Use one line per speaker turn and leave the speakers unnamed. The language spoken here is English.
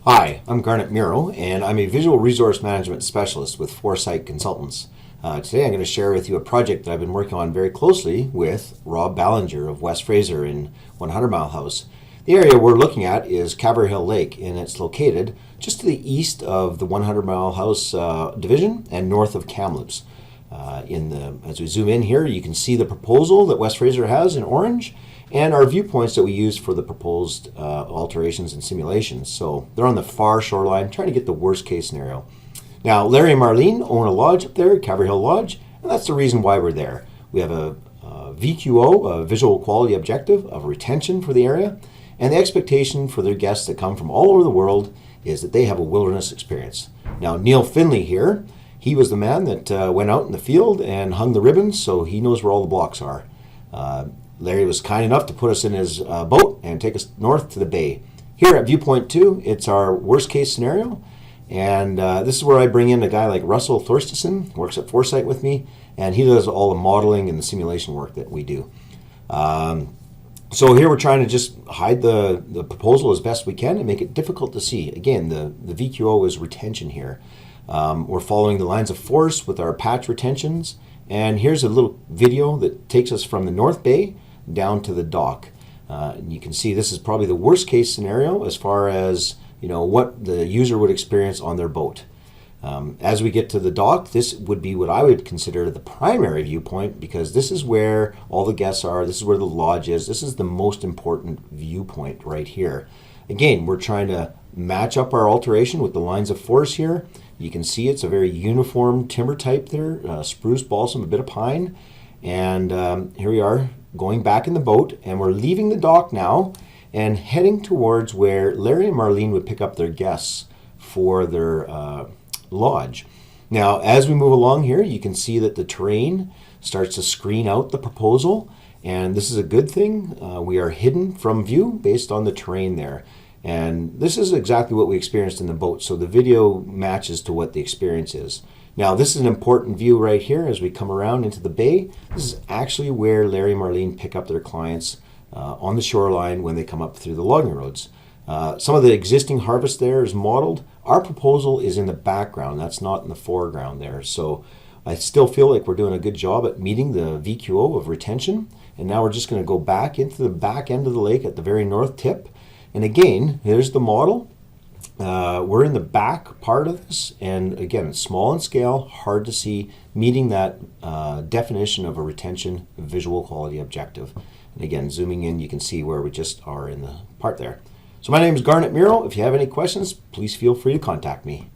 Hi, I'm Garnet Mierau, and I'm a Visual Resource Management Specialist with Forsite Consultants. Today I'm going to share with you a project that I've been working on very closely with Rob Ballinger of West Fraser in 100 Mile House. The area we're looking at is Caverhill Lake, and it's located just to the east of the 100 Mile House division and north of Kamloops. As we zoom in here, you can see the proposal that West Fraser has in orange and our viewpoints that we use for the proposed alterations and simulations. So they're on the far shoreline, trying to get the worst case scenario. Now, Larry and Marlene own a lodge up there, Caverhill Lodge, and that's the reason why we're there. We have a VQO, a visual quality objective of retention for the area, and the expectation for their guests that come from all over the world is that they have a wilderness experience. Now, Neil Finley here, he was the man that went out in the field and hung the ribbons, so he knows where all the blocks are. Larry was kind enough to put us in his boat and take us north to the bay. Here at Viewpoint 2, it's our worst case scenario. And this is where I bring in a guy like Russell Thorstison, who works at Forsite with me, and he does all the modeling and the simulation work that we do. So here we're trying to just hide the proposal as best we can and make it difficult to see. Again, the VQO is retention here. We're following the lines of force with our patch retentions. And here's a little video that takes us from the North Bay down to the dock. You can see this is probably the worst case scenario as far as what the user would experience on their boat. As we get to the dock, this would be what I would consider the primary viewpoint, because this is where all the guests are, this is where the lodge is, this is the most important viewpoint right here. Again, we're trying to match up our alteration with the lines of force here. You can see it's a very uniform timber type there, spruce, balsam, a bit of pine. And here we are going back in the boat, and we're leaving the dock now and heading towards where Larry and Marlene would pick up their guests for their lodge. Now, as we move along here, you can see that the terrain starts to screen out the proposal, and this is a good thing. We are hidden from view based on the terrain there. And this is exactly what we experienced in the boat, so the video matches to what the experience is. Now, this is an important view right here as we come around into the bay. This is actually where Larry and Marlene pick up their clients on the shoreline when they come up through the logging roads. Some of the existing harvest there is modeled. Our proposal is in the background. That's not in the foreground there. So I still feel like we're doing a good job at meeting the VQO of retention. And now we're just going to go back into the back end of the lake at the very north tip. And again, here's the model. We're in the back part of this, and again, it's small in scale, hard to see, meeting that definition of a retention visual quality objective. And again, zooming in, you can see where we just are in the part there. So my name is Garnet Mierau. If you have any questions, please feel free to contact me.